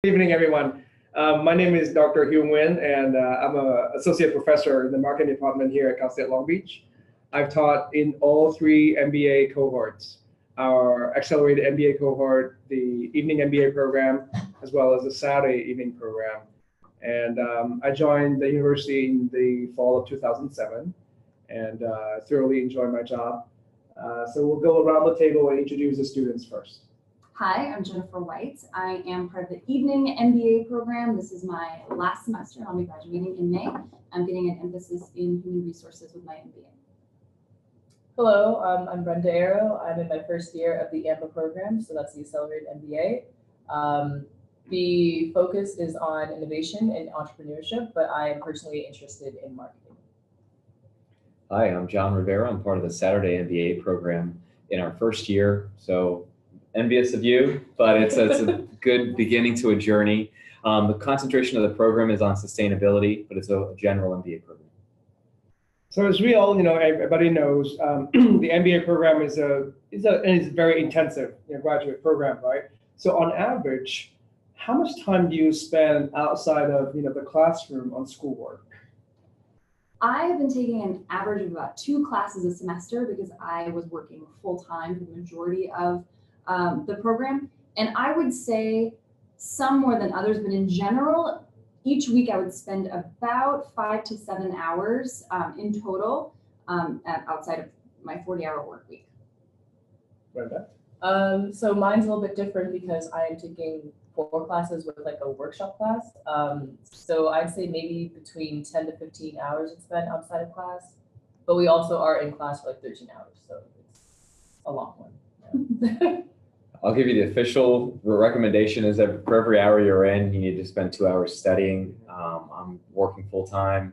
Good evening, everyone. My name is Dr. Nguyen, and I'm an associate professor in the marketing department here at Cal State Long Beach. I've taught in all three MBA cohorts, our Accelerated MBA cohort, the Evening MBA program, as well as the Saturday evening program. And I joined the university in the fall of 2007 and thoroughly enjoy my job. So we'll go around the table and introduce the students first. Hi, I'm Jennifer White. I am part of the Evening MBA program. This is my last semester. I'll be graduating in May. I'm getting an emphasis in human resources with my MBA. Hello, I'm Brenda Arrow. I'm in my first year of the AMBA program, so that's the Accelerated MBA. The focus is on innovation and entrepreneurship, but I am personally interested in marketing. Hi, I'm John Rivera. I'm part of the Saturday MBA program in our first year, so envious of you, but it's a good beginning to a journey. The concentration of the program is on sustainability, but it's a general MBA program. So as we all, everybody knows, the MBA program is a very intensive graduate program, right? So on average, how much time do you spend outside of the classroom on schoolwork? I have been taking an average of about 2 classes a semester because I was working full time for the majority of the program. And I would say some more than others, but in general, each week I would spend about 5 to 7 hours in total outside of my 40-hour work week. Brenda? So mine's a little bit different because I am taking 4 classes with like a workshop class. So I'd say maybe between 10 to 15 hours it's spent outside of class, but we also are in class for like 13 hours. So it's a long one. Yeah. I'll give you the official recommendation is that for every hour you're in, you need to spend 2 hours studying. I'm working full time.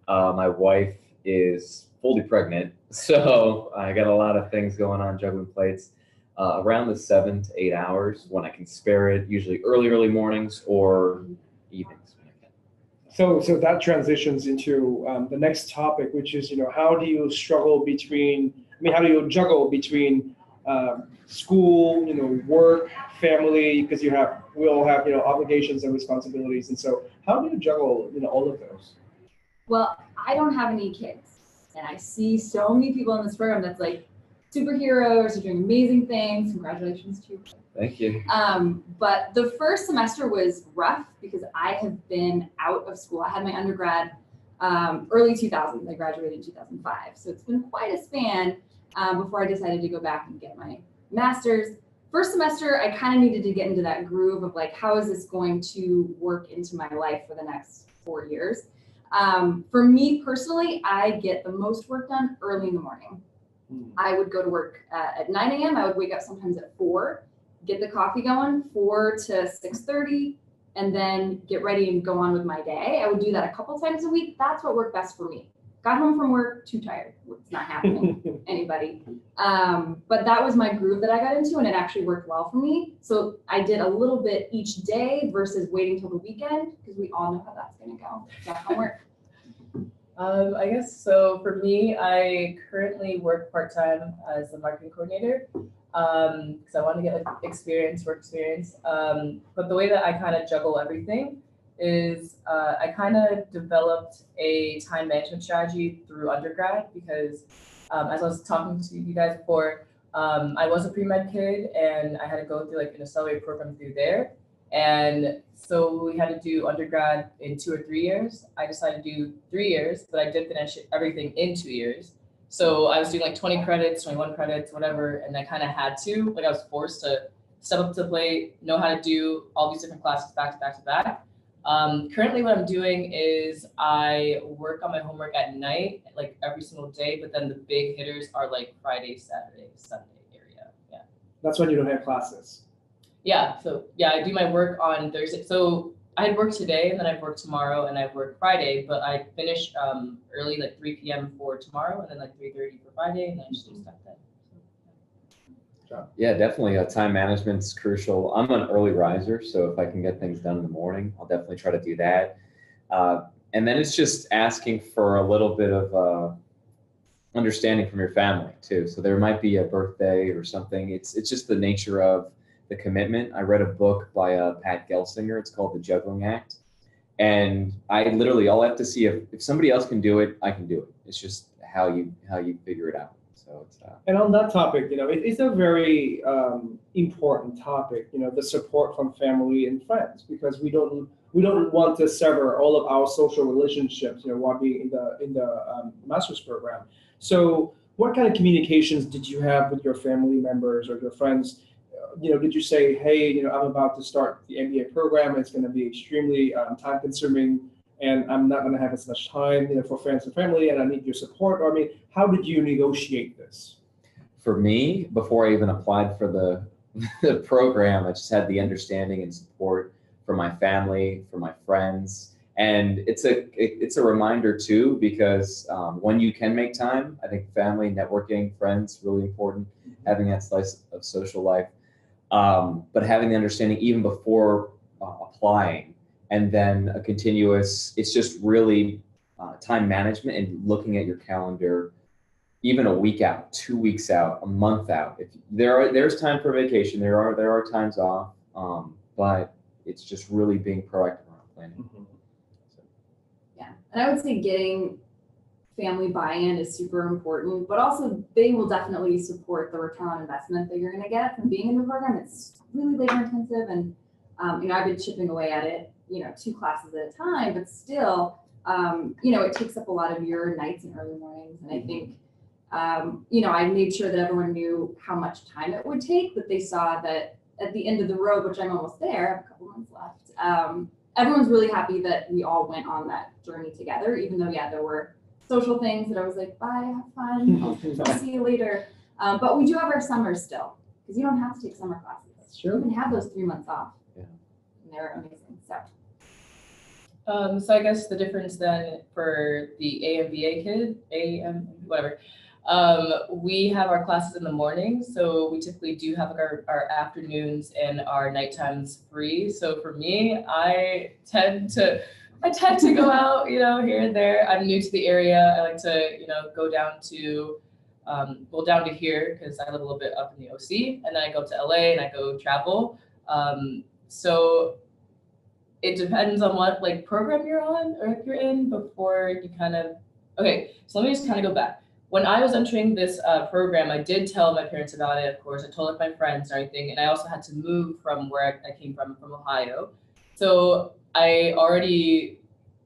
My wife is fully pregnant, so I got a lot of things going on, juggling plates. Around the 7 to 8 hours when I can spare it, usually early mornings or evenings when I can. So that transitions into the next topic, which is how do you how do you juggle between school, work, family, because we all have obligations and responsibilities, and so how do you juggle all of those? Well, I don't have any kids, and I see so many people in this program that's like superheroes are doing amazing things. Congratulations to you. Thank you. But the first semester was rough because I have been out of school. I had my undergrad early 2000s. I graduated in 2005, so it's been quite a span before I decided to go back and get my master's. First semester, I kind of needed to get into that groove of like, how is this going to work into my life for the next 4 years? For me personally, I get the most work done early in the morning. I would go to work at 9 a.m. I would wake up sometimes at 4, get the coffee going, 4 to 6:30, and then get ready and go on with my day. I would do that a couple times a week. That's what worked best for me. Got home from work, too tired. It's not happening, anybody. But that was my groove that I got into, and it actually worked well for me. So I did a little bit each day versus waiting till the weekend, because we all know how that's gonna go. Back on work. I guess so. For me, I currently work part-time as a marketing coordinator because I want to get like work experience. But the way that I kind of juggle everything is I kind of developed a time management strategy through undergrad because as I was talking to you guys before, I was a pre-med kid and I had to go through like an accelerated program through there. And so we had to do undergrad in 2 or 3 years. I decided to do 3 years, but I did finish everything in 2 years. So I was doing like 20 credits, 21 credits, whatever. And I kind of had to, like I was forced to step up to the plate, know how to do all these different classes back to back to back. Currently what I'm doing is I work on my homework at night, like every single day, but then the big hitters are like Friday, Saturday, Sunday area. Yeah. That's when you don't have classes. Yeah, so yeah, I do my work on Thursday. So I had work today and then I work tomorrow and I work Friday, but I finish early, like 3 p.m. for tomorrow and then like 3:30 for Friday, and then I just do stuff then. Yeah, definitely. Time management's crucial. I'm an early riser, so if I can get things done in the morning, I'll definitely try to do that. And then it's just asking for a little bit of understanding from your family too. So there might be a birthday or something. It's just the nature of the commitment. I read a book by Pat Gelsinger. It's called The Juggling Act. And I literally, all I have to see, if somebody else can do it, I can do it. It's just how you figure it out. So it's and on that topic, it's a very important topic, the support from family and friends, because we don't want to sever all of our social relationships, while being in the master's program. So what kind of communications did you have with your family members or your friends? Did you say, hey, I'm about to start the MBA program, it's going to be extremely time consuming, and I'm not going to have as much time, for friends and family, and I need your support? Or, how did you negotiate this? For me, before I even applied for the program, I just had the understanding and support for my family, for my friends. And it's a reminder too, because when you can make time, I think family, networking, friends, really important, having that slice of social life. But having the understanding even before applying, and then a continuous, it's just really time management and looking at your calendar, even a week out, 2 weeks out, a month out. If there's time for vacation, there are times off, but it's just really being proactive around planning. Mm-hmm. Yeah, and I would say getting family buy-in is super important, but also they will definitely support the return on investment that you're going to get from being in the program. It's really labor intensive, and I've been chipping away at it, 2 classes at a time, but still, it takes up a lot of your nights and early mornings. And I think, I made sure that everyone knew how much time it would take, but they saw that at the end of the road, which I'm almost there, I have a couple months left, everyone's really happy that we all went on that journey together, even though, there were social things that I was like, bye, have fun, I'll see you later. But we do have our summers still, because you don't have to take summer classes. That's true. You can have those 3 months off. Yeah. And they're amazing. So I guess the difference then for the AMBA kid, whatever, we have our classes in the morning. So we typically do have our afternoons and our night times free. So for me, I tend to go out, here and there. I'm new to the area. I like to, go down to, down to here because I live a little bit up in the OC, and then I go to LA and I go travel. So it depends on what program you're on or if you're in before you okay, so let me just go back. When I was entering this program, I did tell my parents about it, of course. I told my friends and everything, and I also had to move from where I came from Ohio. So I already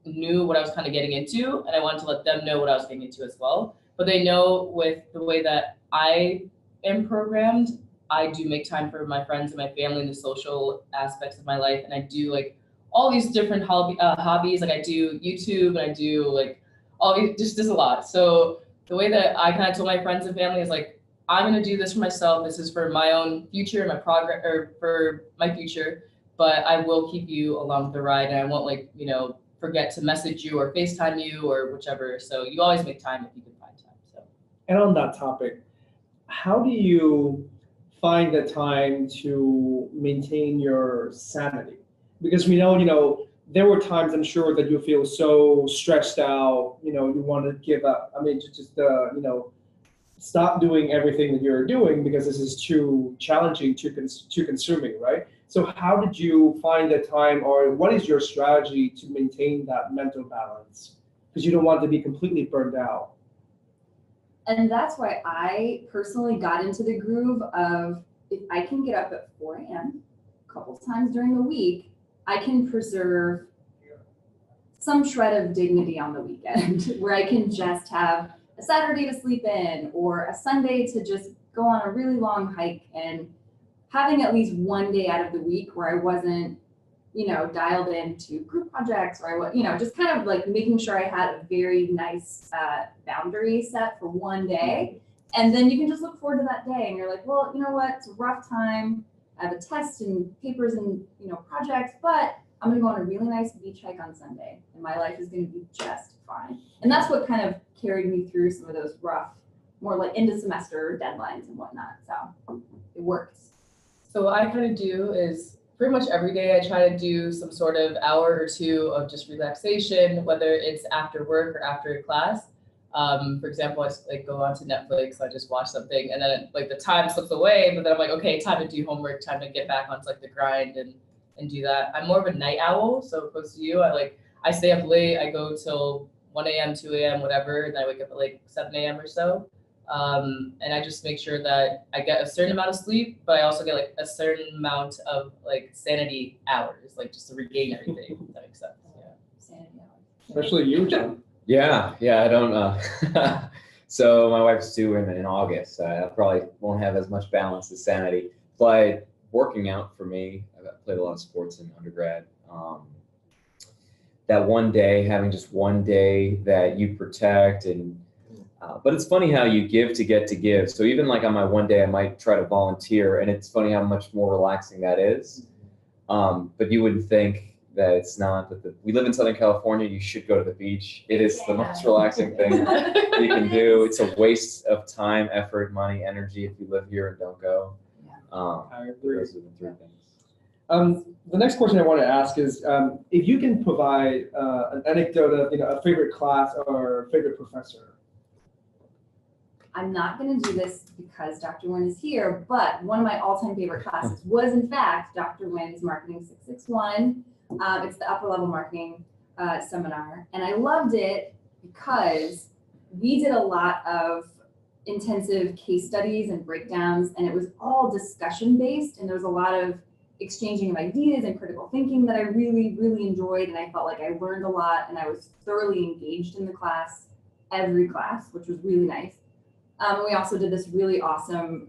knew what I was getting into, and I wanted to let them know what I was getting into as well. But they know with the way that I am programmed, I do make time for my friends and my family and the social aspects of my life, and I do all these different hobbies. I do YouTube, and I do all these, just a lot. So the way that I told my friends and family is I'm gonna do this for myself. This is for my own future, my progress, or for my future. But I will keep you along the ride, and I won't forget to message you or FaceTime you or whichever. So you always make time if you can find time. So. And on that topic, how do you find the time to maintain your sanity? Because we know, there were times, I'm sure, that you feel so stressed out, you want to give up. Just stop doing everything that you're doing because this is too challenging, too consuming, right? So how did you find the time, or what is your strategy to maintain that mental balance? Because you don't want to be completely burned out. And that's why I personally got into the groove of, if I can get up at 4 a.m. a couple times during the week, I can preserve some shred of dignity on the weekend where I can just have a Saturday to sleep in or a Sunday to just go on a really long hike, and having at least one day out of the week where I wasn't, dialed into group projects, or I was, just making sure I had a very nice boundary set for one day. And then you can just look forward to that day, and you're like, well, you know what, it's a rough time. I have a test and papers and, projects, but I'm gonna go on a really nice beach hike on Sunday, and my life is gonna be just fine. And that's what carried me through some of those rough, more end of semester deadlines and whatnot. So it works. So what I do is pretty much every day I try to do some sort of hour or two of just relaxation, whether it's after work or after class. For example, I like go onto Netflix, I just watch something, and then like the time slips away, but then I'm like, okay, time to do homework, time to get back onto like the grind and do that. I'm more of a night owl, so opposed to you, I stay up late, I go till 1 a.m., 2 a.m., whatever, and I wake up at like 7 a.m. or so. And I just make sure that I get a certain amount of sleep, but I also get like a certain amount of like sanity hours, like just to regain everything, if that makes sense. Yeah. Sanity hours. Especially you, John. Yeah, I don't so my wife's due in August. I probably won't have as much balance as sanity. But working out for me, I've played a lot of sports in undergrad. That one day, having just one day that you protect but it's funny how you give to get to give. So even like on my one day, I might try to volunteer, and it's funny how much more relaxing that is. But you wouldn't think that it's not. But we live in Southern California. You should go to the beach. It is the most relaxing thing you can do. It's a waste of time, effort, money, energy if you live here and don't go. I agree. Those are the three things. The next question I want to ask is if you can provide an anecdote of a favorite class or favorite professor. I'm not going to do this because Dr. Nguyen is here, but one of my all-time favorite classes was, in fact, Dr. Nguyen's Marketing 661. It's the upper level marketing seminar. And I loved it because we did a lot of intensive case studies and breakdowns, and it was all discussion-based, and there was a lot of exchanging of ideas and critical thinking that I really, really enjoyed, and I felt like I learned a lot, and I was thoroughly engaged in the class, every class, which was really nice. We also did this really awesome,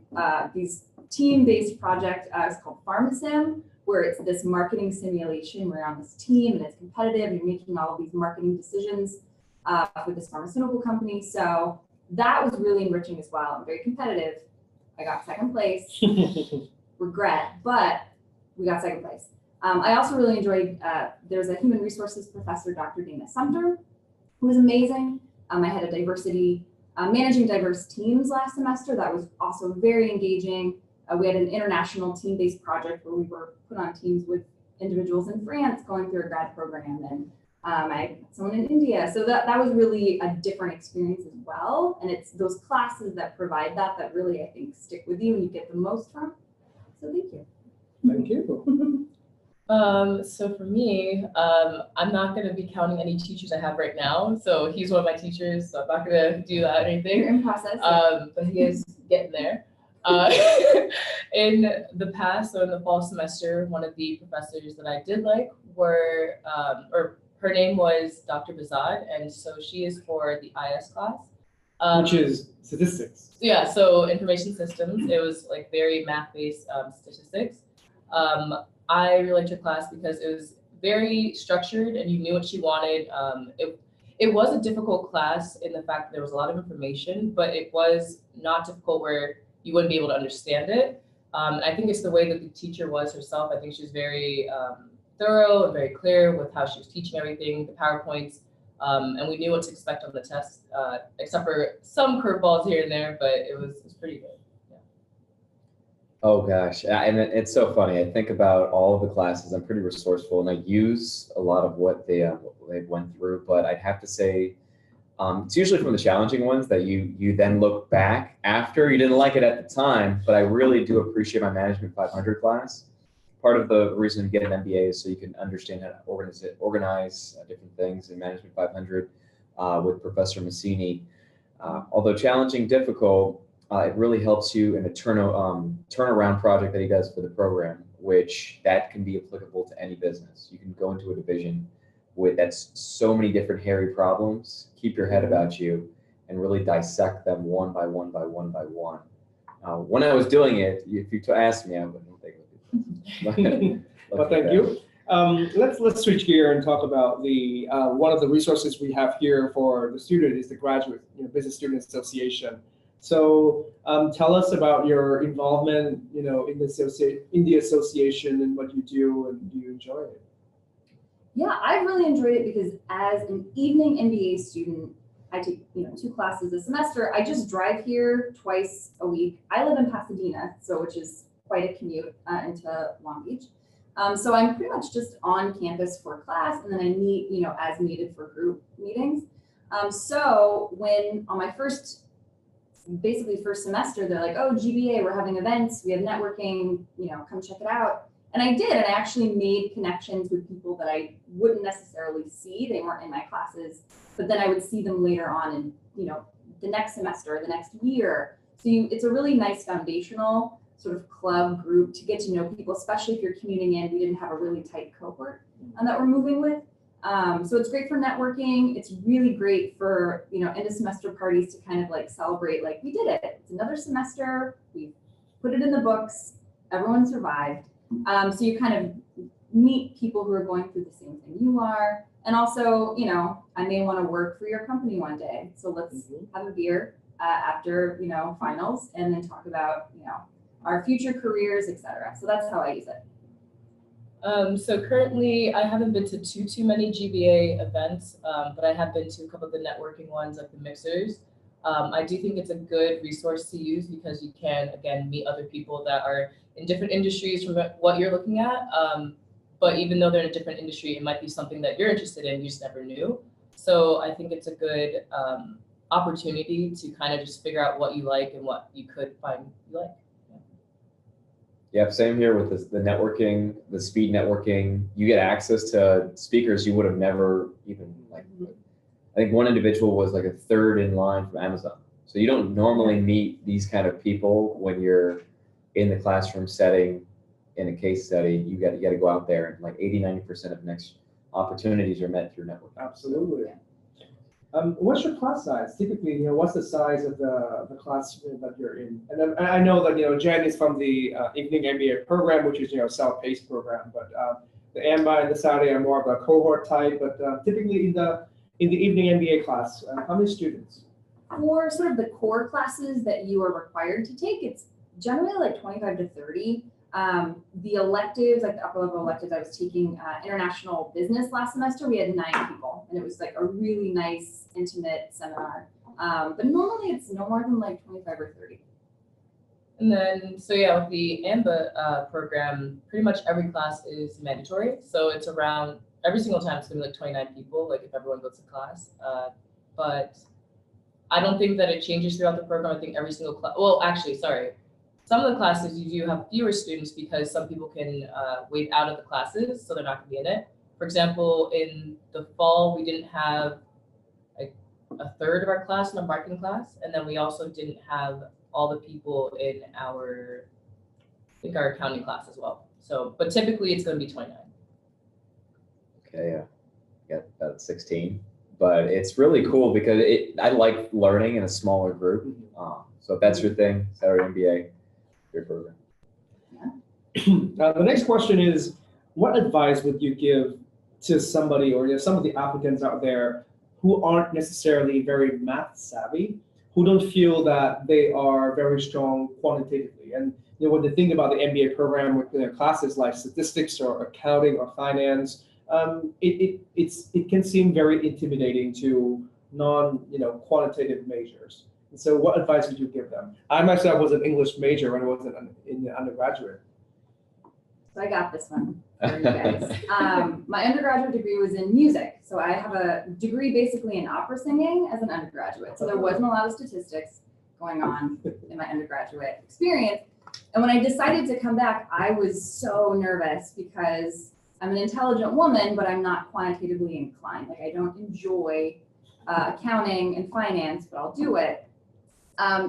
these team-based project, it's called PharmaSim, where it's this marketing simulation where you're on this team and it's competitive, and you're making all of these marketing decisions for this pharmaceutical company. So that was really enriching as well. I'm very competitive. I got second place, regret, but we got second place. I also really enjoyed, there's a human resources professor, Dr. Dana Sumter, who was amazing. I had a diversity managing diverse teams last semester. That was also very engaging. We had an international team-based project where we were put on teams with individuals in France going through a grad program, and I had someone in India. So that was really a different experience as well. And it's those classes that provide that really, I think, stick with you and you get the most from. So thank you. Thank you. So for me, I'm not going to be counting any teachers I have right now. So he's one of my teachers, so I'm not going to do that or anything. You're in process. But he is getting there. In the past, so in the fall semester, one of the professors that I did like were, or her name was Dr. Bazad, and so she is for the IS class. Which is statistics. Yeah, so information systems. It was like very math-based statistics. I really liked her class because it was very structured and you knew what she wanted. It was a difficult class in the fact that there was a lot of information, but it was not difficult where you wouldn't be able to understand it. I think it's the way that the teacher was herself. I think she was very thorough and very clear with how she was teaching everything, the PowerPoints, and we knew what to expect on the test, except for some curveballs here and there, but it was pretty good. Oh gosh, and it's so funny. I think about all of the classes. I'm pretty resourceful, and I use a lot of what they went through. But I'd have to say, it's usually from the challenging ones that you then look back after. You didn't like it at the time, but I really do appreciate my Management 500 class. Part of the reason you get an MBA is so you can understand how to organize different things in Management 500 with Professor Massini. Although challenging, difficult. It really helps you in a turnaround project that he does for the program, which that can be applicable to any business. You can go into a division that's so many different hairy problems, keep your head about you, and really dissect them one by one by one by one. When I was doing it, if you asked me, I wouldn't think of it. Well, thank you. Let's switch gear and talk about the one of the resources we have here for the student is the Graduate Business Student Association. So tell us about your involvement, in the association and what you do, and do you enjoy it? Yeah, I've really enjoyed it because as an evening MBA student, I take 2 classes a semester. I just drive here twice a week. I live in Pasadena, which is quite a commute into Long Beach. So I'm pretty much just on campus for class, and then I meet, as needed for group meetings. So when on my first semester, they're like, oh, GBA, we're having events, we have networking, come check it out. And I did, and I actually made connections with people that I wouldn't necessarily see. They weren't in my classes, but then I would see them later on in, the next semester, the next year. So it's a really nice foundational sort of club group to get to know people, especially if you're commuting in. We didn't have a really tight cohort that we're moving with. So it's great for networking. It's really great for, end of semester parties to kind of like celebrate, like we did it. It's another semester. We put it in the books. Everyone survived. So you kind of meet people who are going through the same thing you are. And also, I may want to work for your company one day. So let's have a beer after, finals and then talk about, our future careers, etc. So that's how I use it. So currently, I haven't been to too many GBA events, but I have been to a couple of the networking ones, like the mixers. I do think it's a good resource to use because you can, again, meet other people that are in different industries from what you're looking at. But even though they're in a different industry, it might be something that you're interested in, you just never knew. So I think it's a good opportunity to kind of just figure out what you like and what you could find you like. Yep, same here with the networking, the speed networking. You get access to speakers you would have never even I think one individual was like a third in line from Amazon. So you don't normally meet these kind of people when you're in the classroom setting in a case study. You got to go out there, and like 80-90% of next opportunities are met through networking. Absolutely. What's your class size? Typically, what's the size of the class that you're in? And then I know that Jen is from the Evening MBA program, which is self-paced program, but the AMBA and the Saturday are more of a cohort type. But typically in the Evening MBA class, how many students? For sort of the core classes that you are required to take, it's generally like 25 to 30. The electives, like the upper level electives, I was taking international business last semester. We had 9 people, and it was like a really nice, intimate seminar. But normally it's no more than like 25 or 30. And then, so yeah, with the AMBA program, pretty much every class is mandatory. So it's around, every single time it's gonna be like 29 people, like if everyone goes to class. But I don't think that it changes throughout the program. I think every single class, well, actually, sorry. Some of the classes you do have fewer students because some people can wait out of the classes, so they're not gonna be in it. For example, in the fall, we didn't have like a third of our class in a marketing class. And then we also didn't have all the people in our accounting class as well. So, but typically it's gonna be 29. Okay, yeah, got about 16. But it's really cool because I like learning in a smaller group. So if that's your thing, Saturday MBA, your program. The next question is, what advice would you give to somebody or some of the applicants out there who aren't necessarily very math savvy, who don't feel that they are very strong quantitatively? And when they think about the MBA program with classes like statistics or accounting or finance, it can seem very intimidating to quantitative majors. And so what advice would you give them? I myself was an English major when I was in the undergraduate. So I got this one for you guys. My undergraduate degree was in music. So I have a degree basically in opera singing as an undergraduate. So there wasn't a lot of statistics going on in my undergraduate experience. And when I decided to come back, I was so nervous because I'm an intelligent woman, but I'm not quantitatively inclined. Like I don't enjoy accounting and finance, but I'll do it.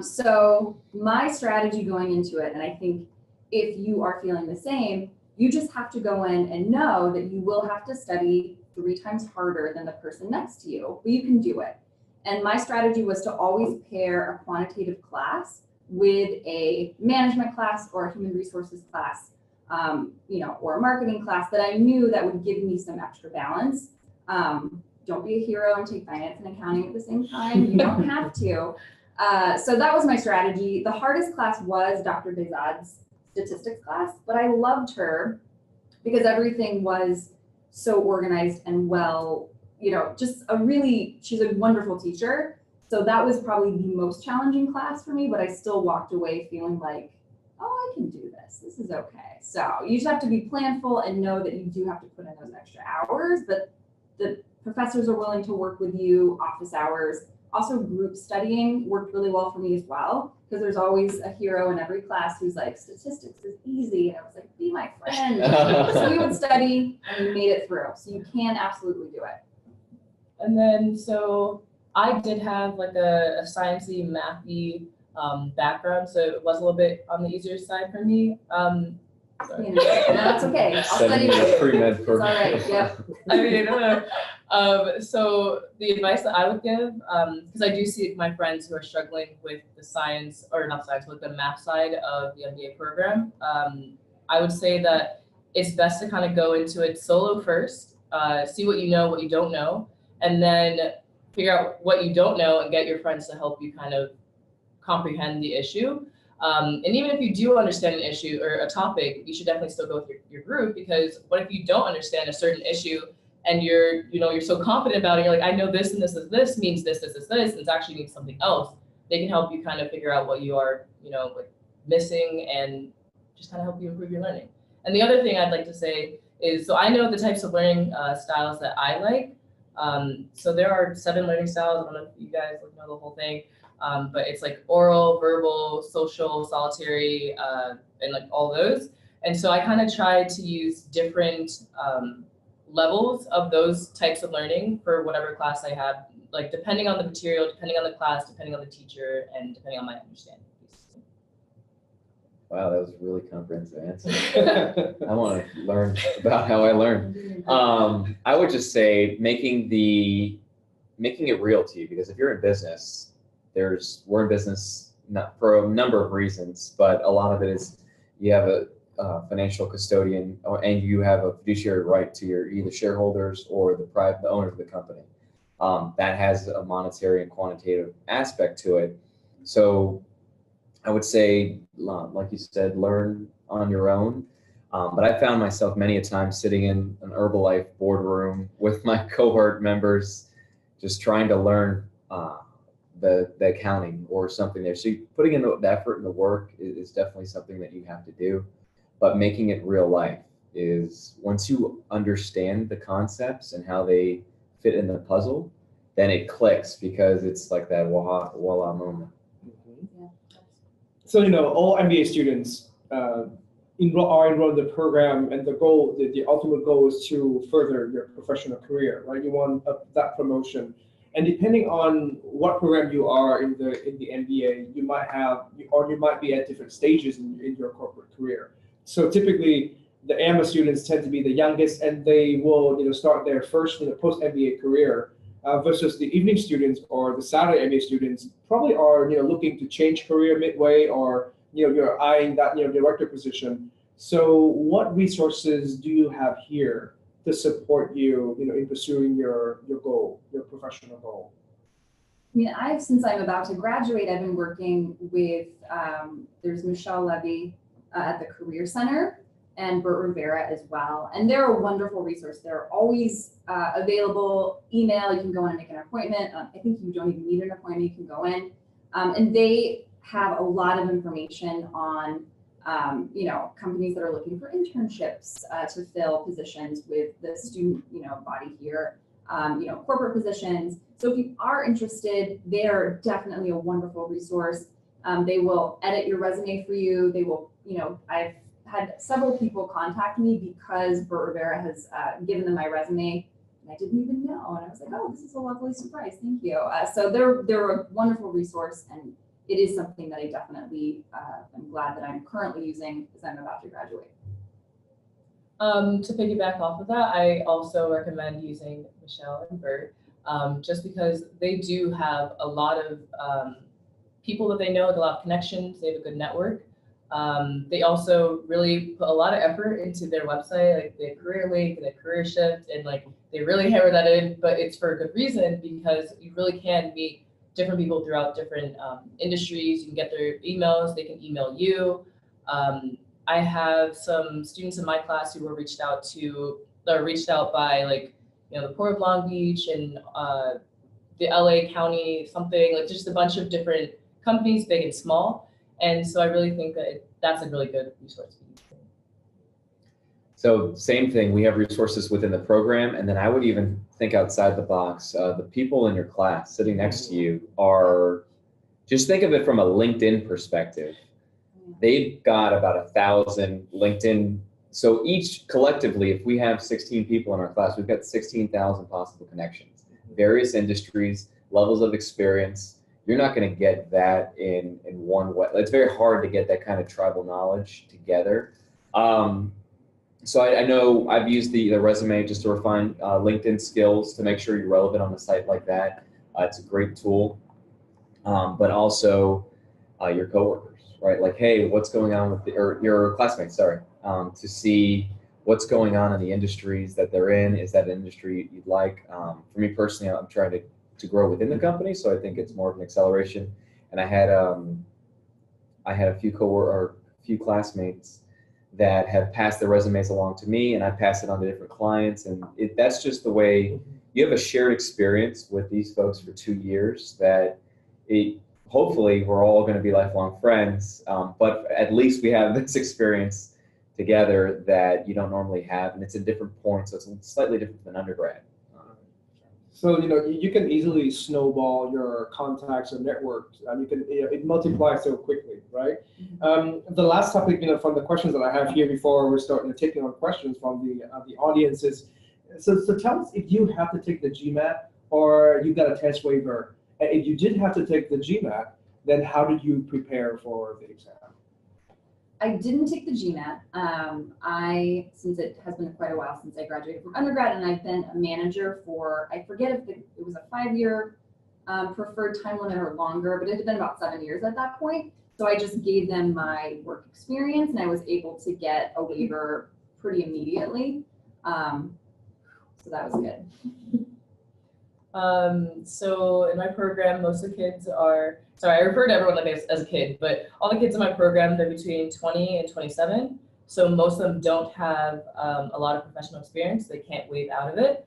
So my strategy going into it, and I think if you are feeling the same, you just have to go in and know that you will have to study 3 times harder than the person next to you, but you can do it. And my strategy was to always pair a quantitative class with a management class or a human resources class, or a marketing class that I knew that would give me some extra balance. Don't be a hero and take finance and accounting at the same time. You don't have to. So that was my strategy. The hardest class was Dr. Bezad's statistics class, but I loved her because everything was so organized and well, she's a wonderful teacher. So that was probably the most challenging class for me, but I still walked away feeling like, oh, I can do this. This is okay. So you just have to be planful and know that you do have to put in those extra hours, but the professors are willing to work with you, office hours. Also, group studying worked really well for me as well, because there's always a hero in every class who's like, statistics is easy. And I was like, be my friend. So we would study and we made it through. So you can absolutely do it. And then, so I did have like a sciencey, mathy background, so it was a little bit on the easier side for me. Sorry. No, that's okay. I'll study with you. Pre-med It's all program. right. Yep. I mean, so the advice that I would give, because I do see my friends who are struggling with the science, or not science, with the math side of the MBA program, I would say that it's best to kind of go into it solo first, see what you know, what you don't know, and then figure out what you don't know and get your friends to help you kind of comprehend the issue. And even if you do understand an issue or a topic, you should definitely still go with your group, because what if you don't understand a certain issue and you're so confident about it, you're like, I know this and this is this means this, and it actually means something else. They can help you kind of figure out what you are, like missing, and just kind of help you improve your learning. And the other thing I'd like to say is, so I know the types of learning styles that I like. So there are 7 learning styles. I don't know if you guys know the whole thing. But it's like oral, verbal, social, solitary, and like all those. And so I kind of try to use different levels of those types of learning for whatever class I have, like depending on the material, depending on the class, depending on the teacher, and depending on my understanding. Wow, that was a really comprehensive answer. I want to learn about how I learn. I would just say making it real to you, because if you're in business, we're in business not for a number of reasons, but a lot of it is you have a financial custodian, and you have a fiduciary right to your either shareholders or the owners of the company. That has a monetary and quantitative aspect to it. So I would say, like you said, learn on your own. But I found myself many a time sitting in an Herbalife boardroom with my cohort members, just trying to learn the accounting or something there. So putting in the effort and the work is definitely something that you have to do. But making it real life is, once you understand the concepts and how they fit in the puzzle, then it clicks, because it's like that voila moment. Mm-hmm. So all MBA students are enrolled in the program, and the ultimate goal is to further your professional career, right? You want that promotion. And depending on what program you are in the MBA, you might be at different stages in your corporate career. So typically, the AMA students tend to be the youngest, and they will start their first post MBA career, versus the evening students or the Saturday MBA students probably are looking to change career midway, or you're eyeing that director position. So what resources do you have here to support you in pursuing your goal, your professional goal? I mean, since I'm about to graduate, I've been working with, there's Michelle Levy at the Career Center, and Bert Rivera as well. And they're a wonderful resource. They're always available. Email, you can go in and make an appointment. I think you don't even need an appointment, you can go in. And they have a lot of information on companies that are looking for internships to fill positions with the student body here, corporate positions. So if you are interested, they're definitely a wonderful resource. They will edit your resume for you. They will, I've had several people contact me because Bert Rivera has given them my resume, and I didn't even know. And I was like, oh, this is a lovely surprise. Thank you. So they're a wonderful resource, and it is something that I definitely am glad that I'm currently using as I'm about to graduate. To piggyback off of that, I also recommend using Michelle and Bert, just because they do have a lot of people that they know, like a lot of connections. They have a good network. They also really put a lot of effort into their website, like the career link and the career shift, and like they really hammer that in, but it's for a good reason, because you really can meet different people throughout different industries. You can get their emails, they can email you. I have some students in my class who were reached out by like, the Port of Long Beach and the LA County, something like just a bunch of different companies, big and small. And so I really think that that's a really good resource. So same thing, we have resources within the program, and then I would even think outside the box. The people in your class sitting next to you are, just think of it from a LinkedIn perspective. They've got about 1,000 LinkedIn. So each collectively, if we have 16 people in our class, we've got 16,000 possible connections, various industries, levels of experience. You're not going to get that in one way. It's very hard to get that kind of tribal knowledge together. So I know I've used the resume just to refine LinkedIn skills to make sure you're relevant on a site like that. It's a great tool. But also your coworkers, right? Like, hey, what's going on with or your classmates, sorry, to see what's going on in the industries that they're in. Is that an industry you'd like? For me personally, I'm trying to grow within the company, so I think it's more of an acceleration. And I had a few classmates that have passed their resumes along to me, and I pass it on to different clients. And that's just the way you have a shared experience with these folks for 2 years that hopefully we're all going to be lifelong friends, but at least we have this experience together that you don't normally have, and it's in different points, so it's slightly different than undergrad. So, you can easily snowball your contacts and networks, and it multiplies so quickly, right? The last topic, from the questions that I have here before we're starting taking on questions from the audience is, so tell us if you have to take the GMAT or you got a test waiver. If you did have to take the GMAT, then how did you prepare for the exam? I didn't take the GMAT. Since it has been quite a while since I graduated from undergrad, and I've been a manager for, I forget if it was a 5-year preferred time limit or longer, but it had been about 7 years at that point. So I just gave them my work experience, and I was able to get a waiver pretty immediately. So that was good. So in my program, most of the kids are, sorry, I refer to everyone like as a kid, but all the kids in my program, they're between 20 and 27. So most of them don't have a lot of professional experience. They can't waive out of it.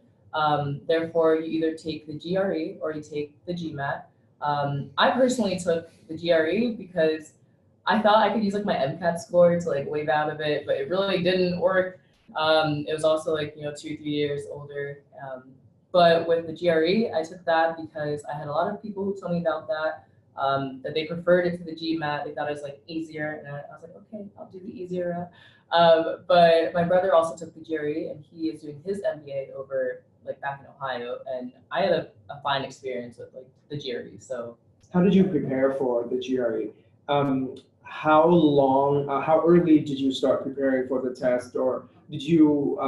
Therefore, you either take the GRE or you take the GMAT. I personally took the GRE because I thought I could use like my MCAT score to waive out of it, but it really didn't work. It was also 2 or 3 years older. But with the GRE, I took that because I had a lot of people who told me about that, that they preferred it to the GMAT. They thought it was easier, and I was like, okay, I'll do the easier route. But my brother also took the GRE, and he is doing his MBA over back in Ohio, and I had a fine experience with the GRE. So how did you prepare for the GRE? How early did you start preparing for the test, or did you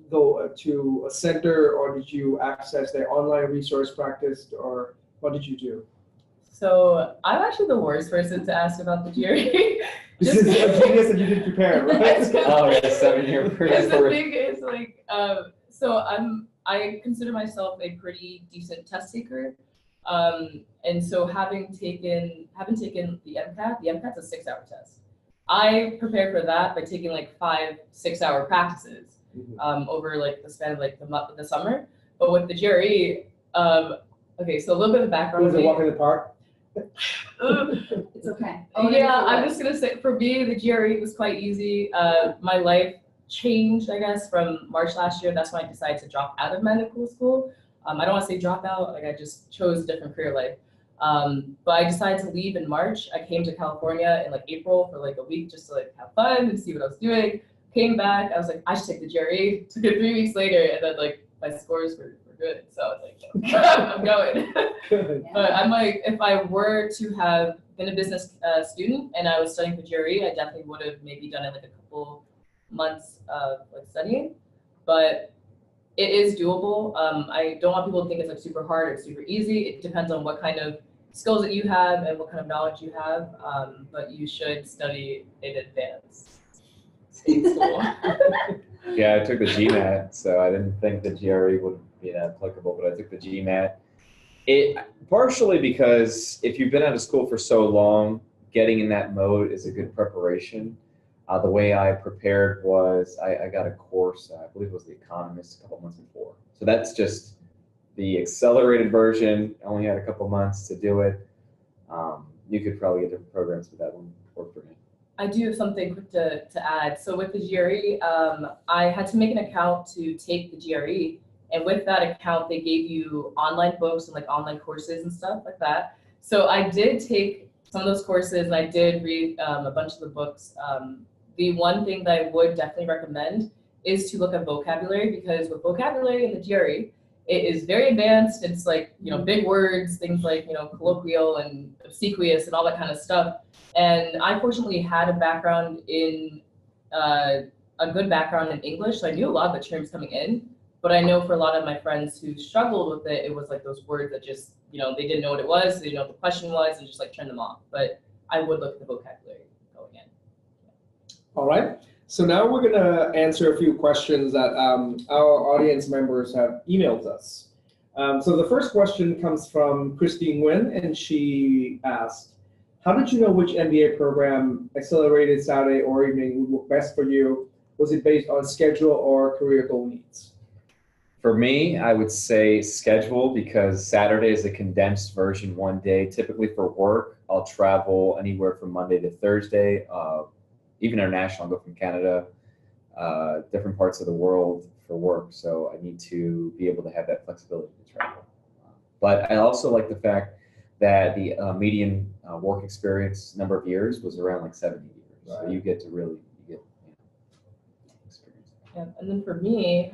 go to a center, or did you access their online resource practice, or what did you do? So I'm actually the worst person to ask about the GRE. This is a genius that you didn't prepare, right? Oh, yeah, 7-year Because the thing is, so I consider myself a pretty decent test taker. And so having taken the MCAT's a 6-hour test. I prepared for that by taking 5 6-hour practices over the span of the summer. But with the GRE, okay, so a little bit of background. Was it a walk in the park? It's okay. Yeah, I'm just gonna say for me the GRE was quite easy. My life changed, I guess, from March last year. That's when I decided to drop out of medical school. I don't want to say drop out, I just chose a different career life. But I decided to leave in March. I came to California in April for a week just to have fun and see what I was doing. Came back, I was like, I should take the GRE. Took it 3 weeks later, and then my scores were good. So I was like, I'm going. But I'm if I were to have been a business student and I was studying for GRE, I definitely would have maybe done it a couple months of studying. But it is doable. I don't want people to think it's super hard or super easy. It depends on what kind of skills that you have and what kind of knowledge you have. But you should study in advance. In school. Yeah, I took the GMAT, so I didn't think the GRE would be that applicable, but I took the GMAT. Partially because if you've been out of school for so long, getting in that mode is a good preparation. The way I prepared was I got a course, I believe it was The Economist, a couple months before. So that's just the accelerated version. I only had a couple months to do it. You could probably get different programs, but that one worked for me. I do have something quick to add. So with the GRE, I had to make an account to take the GRE. And with that account, they gave you online books and like online courses and stuff like that. So I did take some of those courses and I did read a bunch of the books. The one thing that I would definitely recommend is to look at vocabulary, because with vocabulary in the GRE, it is very advanced. It's like, big words, things like, colloquial and obsequious and all that kind of stuff. And I fortunately had a background in, a good background in English. So I knew a lot of the terms coming in, but I know for a lot of my friends who struggled with it, it was like those words that just, they didn't know what it was, they didn't know what the question was, and just like turn them off. But I would look at the vocabulary going in. All right. So now we're going to answer a few questions that our audience members have emailed us. So the first question comes from Christine Nguyen, and she asked, how did you know which MBA program, accelerated Saturday or evening, would work best for you? Was it based on schedule or career goal needs? For me, I would say schedule, because Saturday is a condensed version one day. Typically for work, I'll travel anywhere from Monday to Thursday, even international. I'll go from Canada, different parts of the world for work. So I need to be able to have that flexibility to travel. But I also like the fact that the median work experience number of years was around like 70 years. Right. So you get to really experience. Yeah, and then for me,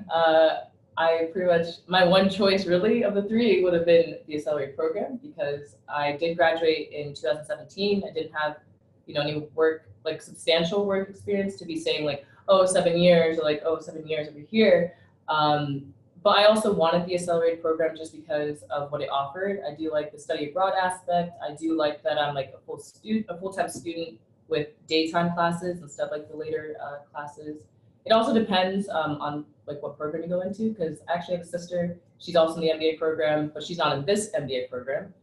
I pretty much, my one choice really of the three would have been the Accelerated program, because I did graduate in 2017. I didn't have, any work, like substantial work experience to be saying like, oh, 7 years, or like, oh, 7 years over here. But I also wanted the Accelerated program just because of what it offered. I do like the study abroad aspect. I do like that I'm like a full-time student with daytime classes instead of like the later classes. It also depends on like what program you go into, because I actually have a sister. She's also in the MBA program, but she's not in this MBA program.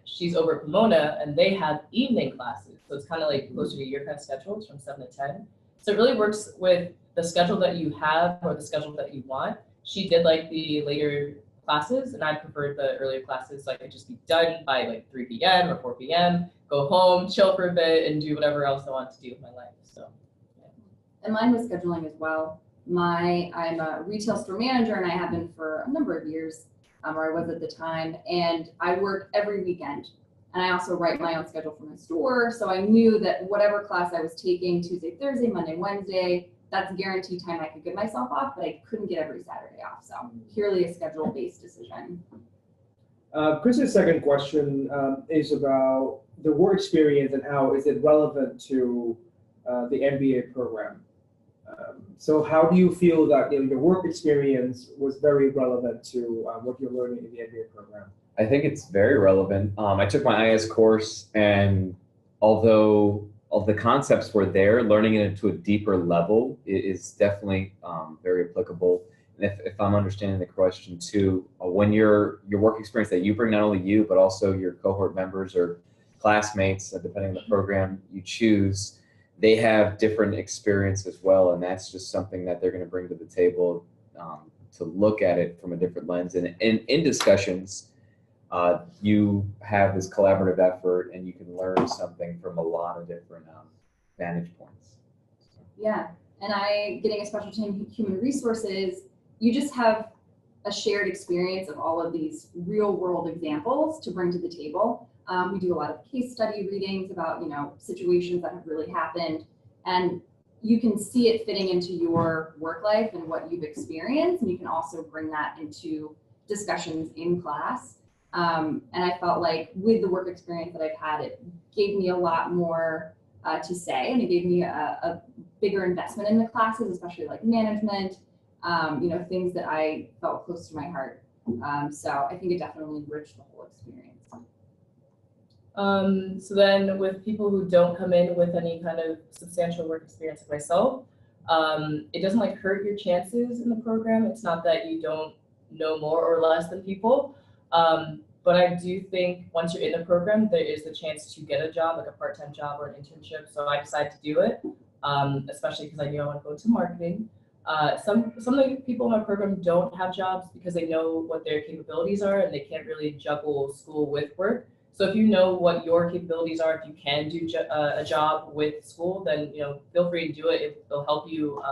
She's over at Pomona, and they have evening classes. So it's kind of like closer to your kind of schedule. It's from 7 to 10. So it really works with the schedule that you have or the schedule that you want. She did like the later classes, and I preferred the earlier classes. So I could just be done by like 3 p.m. or 4 p.m., go home, chill for a bit, and do whatever else I want to do with my life. So, yeah. And mine was scheduling as well. I'm a retail store manager, and I have been for a number of years, or I was at the time, and I work every weekend. And I also write my own schedule for my store. So I knew that whatever class I was taking, Tuesday, Thursday, Monday, Wednesday, that's guaranteed time I could give myself off, but I couldn't get every Saturday off. So purely a schedule-based decision. Chris's second question is about the work experience and how is it relevant to the MBA program. So how do you feel that your work experience was very relevant to what you're learning in the MBA program? I think it's very relevant. I took my IS course, and although all the concepts were there, learning it to a deeper level is definitely very applicable. And if I'm understanding the question too, when your work experience that you bring, not only you, but also your cohort members or classmates, depending on the program you choose, they have different experience as well. And that's just something that they're going to bring to the table to look at it from a different lens. And in discussions, you have this collaborative effort, and you can learn something from a lot of different vantage points. Yeah, and getting a specialty in human resources, you just have a shared experience of all of these real world examples to bring to the table. We do a lot of case study readings about, situations that have really happened, and you can see it fitting into your work life and what you've experienced, and you can also bring that into discussions in class. And I felt like with the work experience that I've had, it gave me a lot more to say, and it gave me a bigger investment in the classes, especially like management, things that I felt close to my heart. So I think it definitely enriched the whole experience. So then with people who don't come in with any kind of substantial work experience like myself, it doesn't like hurt your chances in the program. It's not that you don't know more or less than people. But I do think once you're in the program, there is the chance to get a job, like a part-time job or an internship. So I decided to do it, especially because I knew I want to go into marketing. Some of the people in my program don't have jobs because they know what their capabilities are and they can't really juggle school with work. So if you know what your capabilities are, if you can do a job with school, then feel free to do it. It'll help you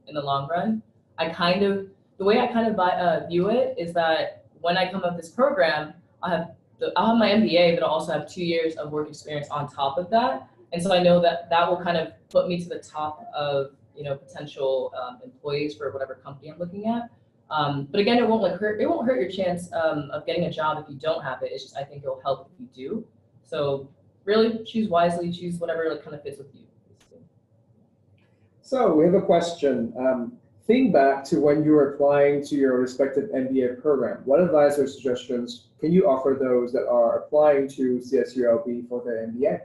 in the long run. The way I kind of view it is that when I come up with this program, I'll have my MBA, but I'll also have 2 years of work experience on top of that. And so I know that that will kind of put me to the top of potential employees for whatever company I'm looking at. But again, it won't hurt your chance of getting a job if you don't have it. It's just I think it'll help if you do. So really choose wisely, choose whatever kind of fits with you. So we have a question. Think back to when you were applying to your respective MBA program. What advice or suggestions can you offer those that are applying to CSULB for their MBA?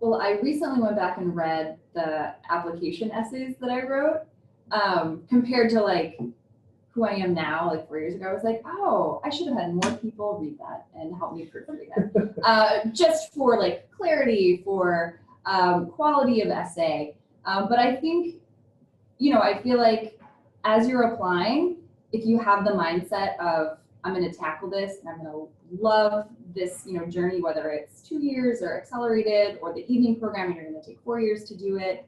Well, I recently went back and read the application essays that I wrote, compared to like who I am now, like 4 years ago. I was like, oh, I should have had more people read that and help me proofread it, just for like clarity, for quality of essay. But I think, I feel like as you're applying, if you have the mindset of I'm going to tackle this and I'm going to love this, journey, whether it's 2 years or accelerated or the evening program, and you're going to take 4 years to do it.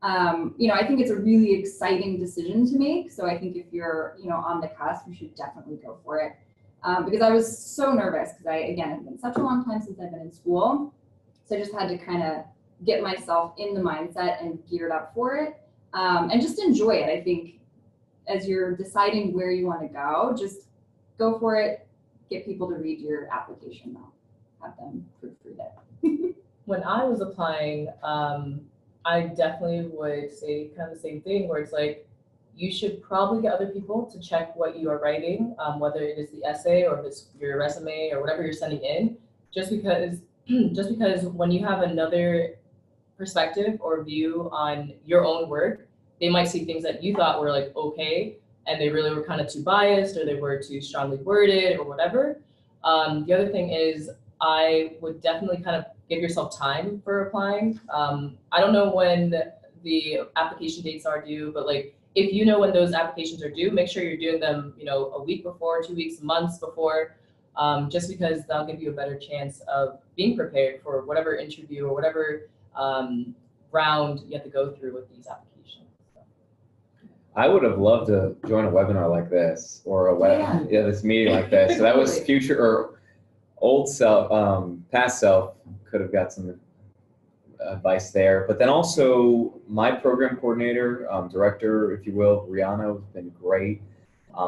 I think it's a really exciting decision to make. So I think if you're, on the cusp, you should definitely go for it. Because I was so nervous because it's been such a long time since I've been in school. So I just had to kind of get myself in the mindset and geared up for it, and just enjoy it. I think as you're deciding where you want to go, just go for it. Get people to read your application though. Have them proofread it. When I was applying, I definitely would say kind of the same thing where it's like, you should probably get other people to check what you are writing, whether it is the essay or if it's your resume or whatever you're sending in, just because when you have another perspective or view on your own work, they might see things that you thought were like okay, and they really were kind of too biased or they were too strongly worded or whatever. The other thing is I would definitely kind of give yourself time for applying. I don't know when the application dates are due, but like if you know when those applications are due, make sure you're doing them, a week before, 2 weeks, months before, just because they'll give you a better chance of being prepared for whatever interview or whatever round you have to go through with these applications. I would have loved to join a webinar like this or this meeting like this. So that was future or old self, past self could have got some advice there. But then also my program coordinator, director, if you will, Rihanna, has been great.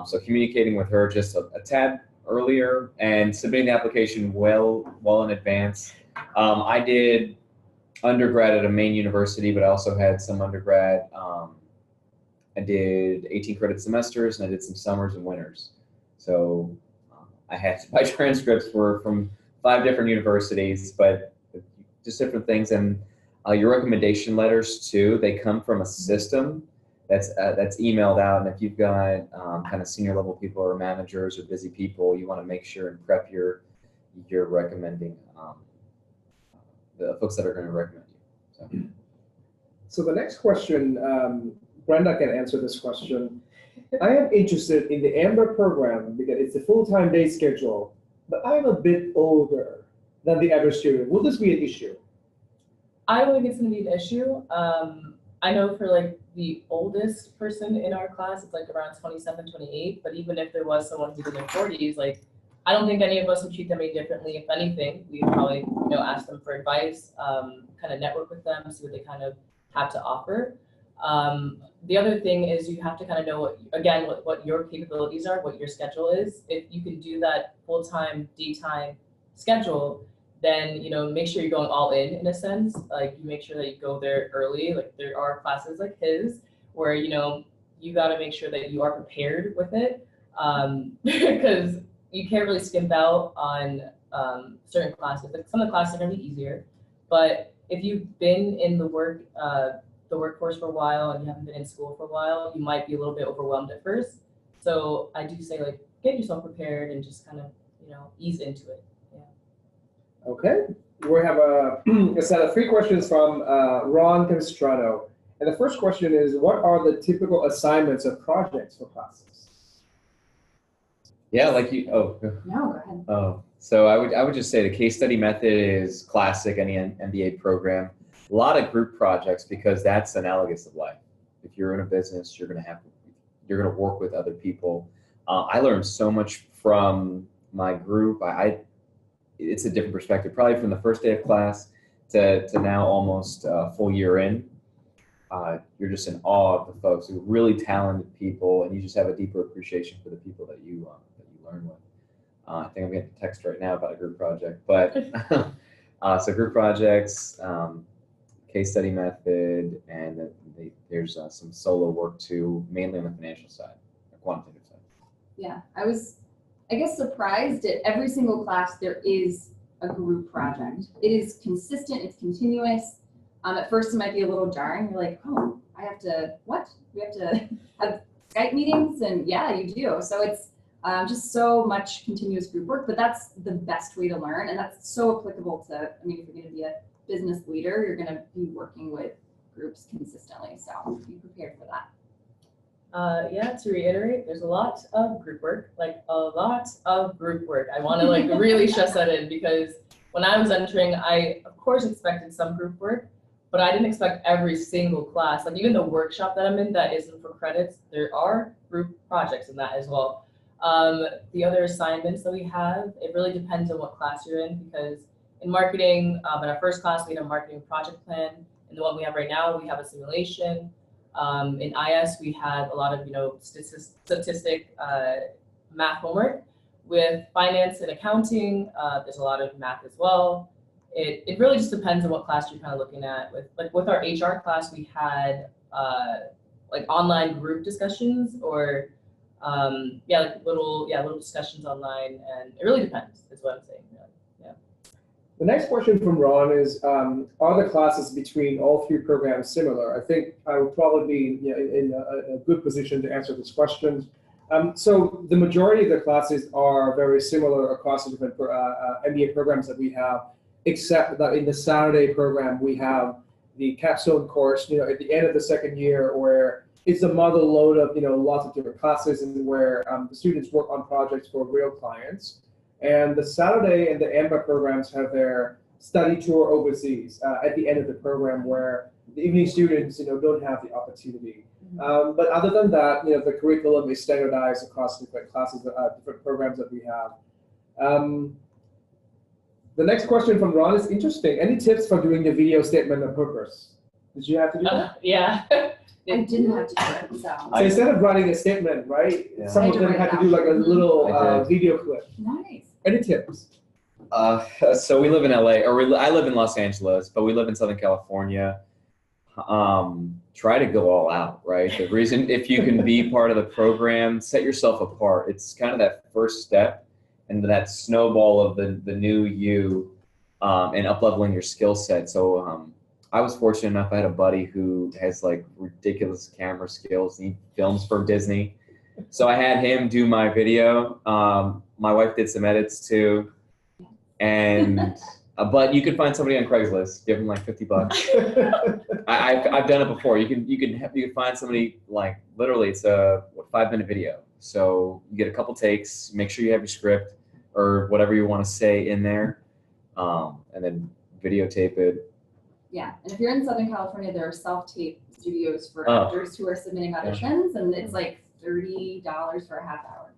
So communicating with her just a tad earlier and submitting the application well in advance. I did undergrad at a main university, but I also had some undergrad. I did 18 credit semesters and I did some summers and winters. So I had my transcripts were from 5 different universities, but just different things. And your recommendation letters too, they come from a system that's emailed out. And if you've got kind of senior level people or managers or busy people, you want to make sure and prep your recommending the folks that are going to recommend you. So the next question, Brenda can answer this question. I am interested in the MBA program because it's a full-time day schedule, but I'm a bit older than the average student. Will this be an issue? I don't think it's going to be an issue. I know for like the oldest person in our class, it's like around 27, 28. But even if there was someone who's in their 40s, like I don't think any of us would treat them any differently. If anything, we'd probably ask them for advice, kind of network with them, see what they kind of have to offer. The other thing is you have to kind of know what your capabilities are, what your schedule is. If you can do that full-time, daytime schedule, then make sure you're going all in a sense. Like you make sure that you go there early. Like there are classes like his where you got to make sure that you are prepared with it, because you can't really skimp out on certain classes. Like some of the classes are going to be easier, but if you've been in the workforce for a while and you haven't been in school for a while, you might be a little bit overwhelmed at first. So I do say like get yourself prepared and just kind of ease into it. Yeah. Okay, we have a set of 3 questions from Ron Castrano. And the first question is, what are the typical assignments of projects for classes? Yeah, like you. Oh. No, go ahead. Oh, so I would just say the case study method is classic any MBA program. A lot of group projects because that's analogous of life. If you're in a business, you're gonna work with other people. I learned so much from my group. It's a different perspective, probably from the first day of class to now almost a full year in. You're just in awe of the folks who are really talented people, and you just have a deeper appreciation for the people that you learn with. I think I'm getting a text right now about a group project, but so group projects, case study method, and there's some solo work too, mainly on the financial side, the quantitative side. Yeah, I was, I guess, surprised at every single class there is a group project. It is consistent, it's continuous. At first it might be a little jarring. You're like, oh, I have to, what? We have to have Skype meetings? And yeah, you do. So it's just so much continuous group work, but that's the best way to learn. And that's so applicable to, I mean, if you're gonna be a business leader, you're gonna be working with groups consistently. So be prepared for that. Yeah, to reiterate, there's a lot of group work, like a lot of group work. I want to like really stress that in because when I was entering, I of course expected some group work, but I didn't expect every single class. Like even the workshop that I'm in that isn't for credits, there are group projects in that as well. The other assignments that we have, it really depends on what class you're in because in marketing, in our first class, we had a marketing project plan. And the one we have right now, we have a simulation. In IS, we have a lot of, statistic math homework. With finance and accounting, there's a lot of math as well. It really just depends on what class you're kind of looking at. With our HR class, we had like online group discussions or little discussions online, and it really depends. Is what I'm saying. Yeah. The next question from Ron is, are the classes between all three programs similar? I think I would probably be in a good position to answer this question. So the majority of the classes are very similar across the different MBA programs that we have, except that in the Saturday program, we have the capstone course, at the end of the second year where it's a model load of, lots of different classes and where the students work on projects for real clients. And the Saturday and the MBA programs have their study tour overseas at the end of the program where the evening students, don't have the opportunity. But other than that, the curriculum is standardized across different classes, different programs that we have. The next question from Ron is interesting. Any tips for doing the video statement of purpose? Did you have to do that? Yeah. I didn't have to do it, so. So instead of writing a statement, right? Yeah. Some of them had to do like a little video clip. Nice. Any tips? So we live in LA, I live in Los Angeles, but we live in Southern California. Try to go all out, right? The reason, if you can be part of the program, set yourself apart. It's kind of that first step and that snowball of the new you and up-leveling your skill set. So I was fortunate enough, I had a buddy who has like ridiculous camera skills. He films for Disney. So I had him do my video. My wife did some edits too. And but you can find somebody on Craigslist, give them like $50. I've done it before. You can find somebody, like literally it's a 5-minute video. So you get a couple takes, make sure you have your script or whatever you want to say in there, and then videotape it. Yeah, and if you're in Southern California, there are self-tape studios for actors who are submitting auditions, and it's like $30 for a half hour.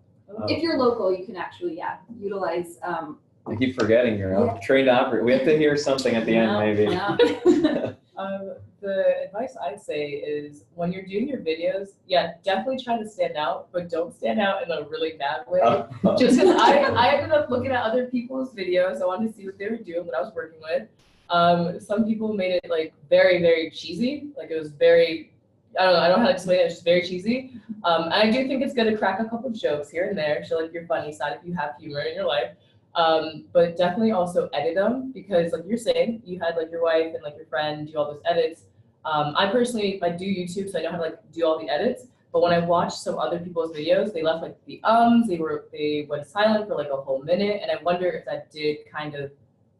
If you're local, you can actually, utilize. I keep forgetting you're trained operator. We have to hear something at the end, maybe. Yeah. The advice I'd say is when you're doing your videos, definitely try to stand out, but don't stand out in a really bad way. Just because I ended up looking at other people's videos. I wanted to see what they were doing, what I was working with. Some people made it like very, very cheesy. Like it was very, I don't know how to explain it. It's just very cheesy. And I do think it's good to crack a couple jokes here and there, show like your funny side if you have humor in your life. But definitely also edit them because like you're saying, you had like your wife and like your friend do all those edits. I personally do YouTube, so I know how to like do all the edits. But when I watched some other people's videos, they left like the they went silent for like a whole minute, and I wonder if that did kind of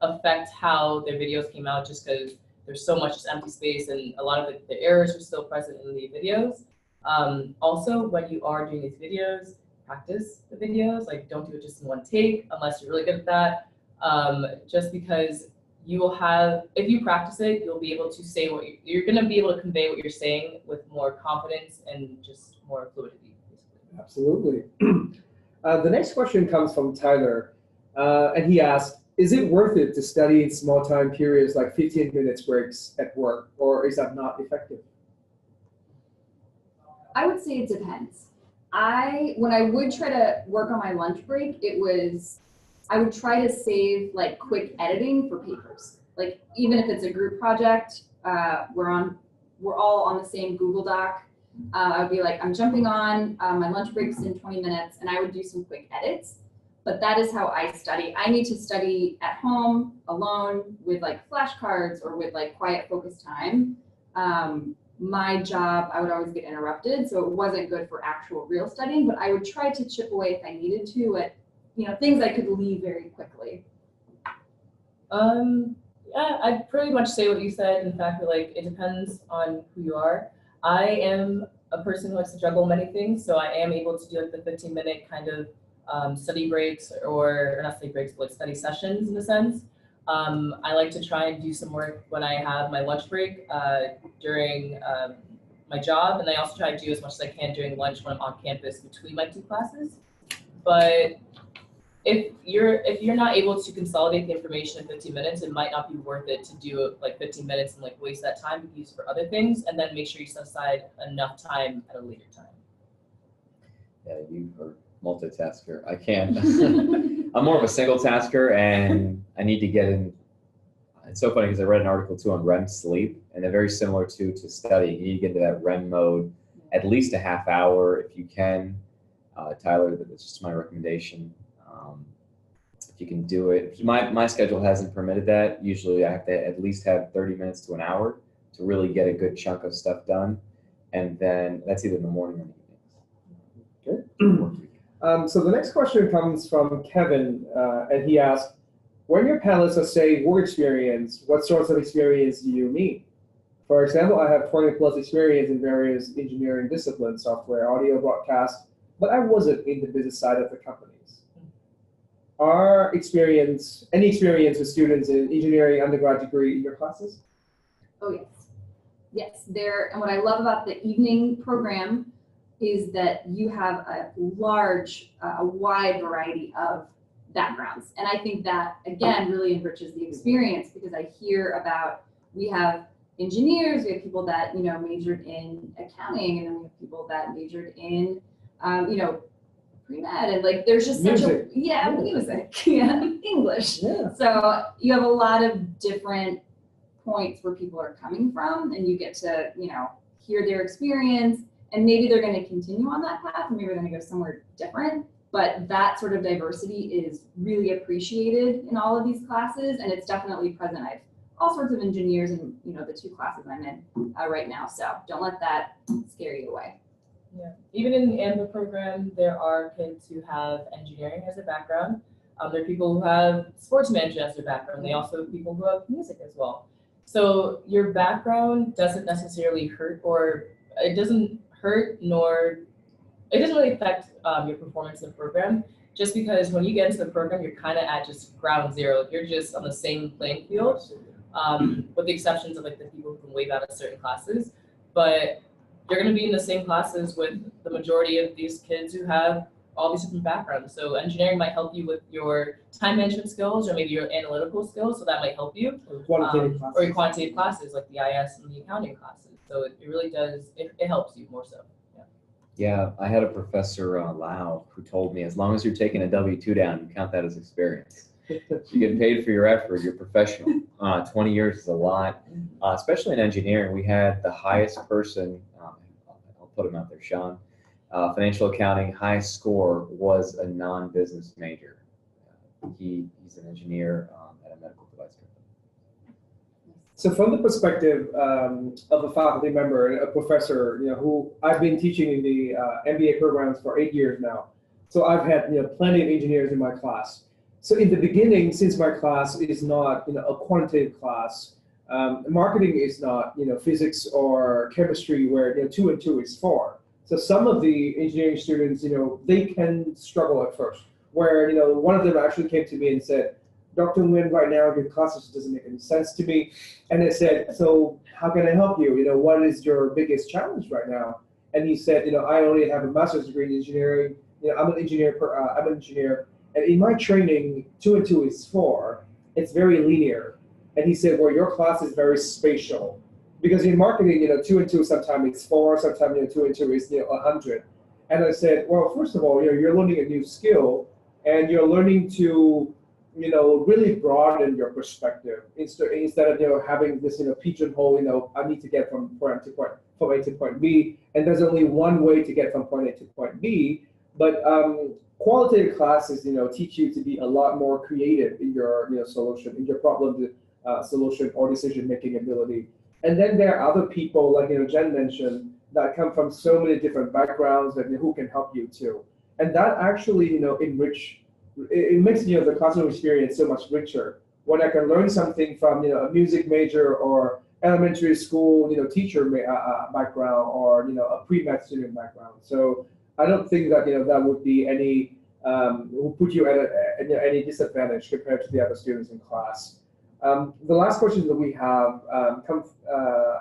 affect how their videos came out, just because there's so much just empty space and a lot of the errors are still present in the videos. Also, when you are doing these videos, practice the videos. Like, don't do it just in one take unless you're really good at that. Just because you will have, if you practice it, you'll be able to say what you're going to be able to convey what you're saying with more confidence and just more fluidity, basically. Absolutely. The next question comes from Tyler, and he asked, is it worth it to study in small time periods like 15 minutes breaks at work, or is that not effective? I would say it depends. When I would try to work on my lunch break, I would try to save like quick editing for papers. Like, even if it's a group project, we're all on the same Google Doc. I would be like, I'm jumping on, my lunch break's in 20 minutes, and I would do some quick edits. But that is how I study. I need to study at home, alone, with like flashcards or with like quiet focused time. My job, I would always get interrupted, so it wasn't good for actual real studying, but I would try to chip away if I needed to at, things I could leave very quickly. Yeah, I'd pretty much say what you said. In fact, like, it depends on who you are. I am a person who likes to juggle many things, so I am able to do like the 15-minute kind of study breaks, or not study breaks, but like study sessions in a sense. I like to try and do some work when I have my lunch break during my job, and I also try to do as much as I can during lunch when I'm on campus between my two classes. But if you're not able to consolidate the information in 15 minutes, it might not be worth it to do like 15 minutes and like waste that time to use for other things, and then make sure you set aside enough time at a later time. Yeah, you are multitasker. I can't. I'm more of a single tasker, and I need to get in. It's so funny because I read an article too on REM sleep, and they're very similar to studying. You need to get into that REM mode at least a half hour if you can. Tyler, that's just my recommendation. If you can do it. My schedule hasn't permitted that. Usually I have to at least have 30 minutes to an hour to really get a good chunk of stuff done. And then that's either in the morning or the evenings. Good. So the next question comes from Kevin, and he asked, when your panelists are saying work experience, what sorts of experience do you mean? For example, I have 20 plus experience in various engineering disciplines, software, audio, broadcast, but I wasn't in the business side of the companies. Any experience with students in engineering undergrad degree in your classes? Oh, yes. Yes, and what I love about the evening program is that you have a wide variety of backgrounds. And I think that, again, really enriches the experience, because I hear about, we have engineers, we have people that, majored in accounting, and then we have people that majored in, pre-med, and like, there's just music. Music, English. Yeah. So you have a lot of different points where people are coming from, and you get to, hear their experience, and maybe they're going to continue on that path, and maybe they're going to go somewhere different. But that sort of diversity is really appreciated in all of these classes, and it's definitely present. I have all sorts of engineers in, the two classes I'm in right now. So don't let that scare you away. Yeah, even in the MBA program, there are kids who have engineering as a background. There are people who have sports management as their background. They also have people who have music as well. So your background doesn't necessarily hurt, or it doesn't hurt, nor it doesn't really affect your performance in the program. Just because when you get into the program, you're kind of at just ground zero. You're just on the same playing field, with the exceptions of like the people who can waive out of certain classes. But you're going to be in the same classes with the majority of these kids who have all these different backgrounds. So engineering might help you with your time management skills, or maybe your analytical skills, so that might help you. Or quantitative classes. Or your quantitative classes, like the IS and the accounting classes. So it really does, it helps you more so. Yeah, I had a professor, Lau, who told me, as long as you're taking a W-2 down, you count that as experience. You get paid for your effort, you're professional. 20 years is a lot, especially in engineering. We had the highest person, I'll put him out there, Sean, financial accounting, highest score was a non-business major. He's an engineer at a medical device company. So from the perspective of a faculty member and a professor, who I've been teaching in the MBA programs for 8 years now. So I've had plenty of engineers in my class. So in the beginning, since my class is not a quantitative class, marketing is not physics or chemistry where 2 and 2 is 4. So some of the engineering students, they can struggle at first. Where one of them actually came to me and said, "Dr. Nguyen, right now your classes doesn't make any sense to me." And I said, "So how can I help you? What is your biggest challenge right now?" And he said, "I only have a master's degree in engineering. I'm an engineer. I'm an engineer, and in my training, 2 and 2 is 4. It's very linear." And he said, "Well, your class is very spatial, because in marketing, 2 and 2 sometimes it's 4, sometimes 2 and 2 is 100." And I said, "Well, first of all, you're learning a new skill, and you're learning to really broaden your perspective instead of having this pigeonhole. I need to get from point A to point B, and there's only one way to get from point A to point B. But qualitative classes teach you to be a lot more creative in your solution, in your problem solution or decision making ability. And then there are other people like Jen mentioned that come from so many different backgrounds and who can help you too. And that actually it makes the classroom experience so much richer when I can learn something from a music major or elementary school teacher background or a pre-med student background. So I don't think that that would be any will put you at any disadvantage compared to the other students in class. The last question that we have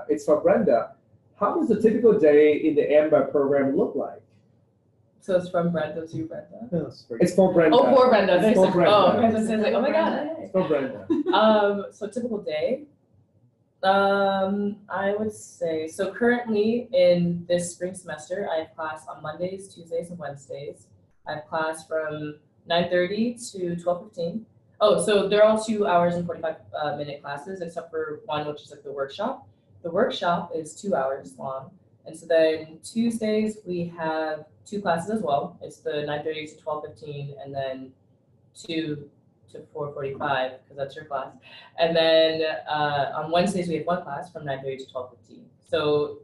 it's for Brenda. How does a typical day in the MBA program look like? So it's from Brenda to Brenda? No, it's for Brenda. Oh, for Brenda. It's for Brenda. Oh, I was like, oh my God. It's for Brenda. So typical day. I would say, so currently in this spring semester, I have class on Mondays, Tuesdays, and Wednesdays. I have class from 9:30 to 12:15. Oh, so they're all 2 hours and 45-minute classes, except for one, which is like the workshop. The workshop is 2 hours long. And so then Tuesdays, we have 2 classes as well. It's the 9:30 to 12:15, and then 2 to 4:45, because that's your class. And then on Wednesdays, we have 1 class from 9:30 to 12:15. So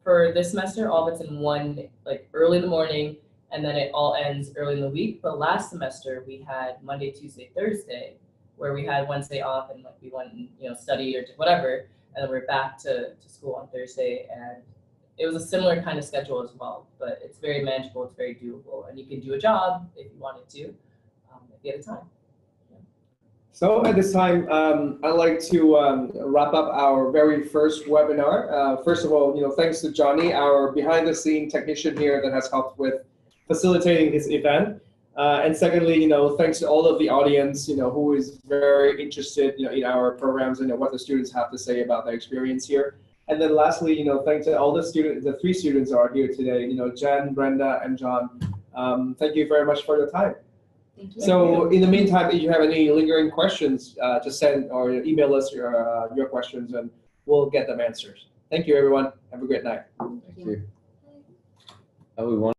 for this semester, all of it's in one, like early in the morning, and then it all ends early in the week. But last semester, we had Monday, Tuesday, Thursday, where we had Wednesday off and like we went and studied or did whatever, and then we're back to school on Thursday. And it was a similar kind of schedule as well, but it's very manageable, it's very doable, and you can do a job if you wanted to, if you have the time. So at this time, I'd like to wrap up our very first webinar. First of all, thanks to Johnny, our behind-the-scene technician here that has helped with facilitating this event. And secondly, thanks to all of the audience, who is very interested, in our programs and what the students have to say about their experience here. And then lastly, thanks to all the 3 students who are here today, Jen, Brenda, and John. Thank you very much for your time. Thank you. So in the meantime, if you have any lingering questions, just send or email us your questions and we'll get them answered. Thank you, everyone. Have a great night. Thank you. We want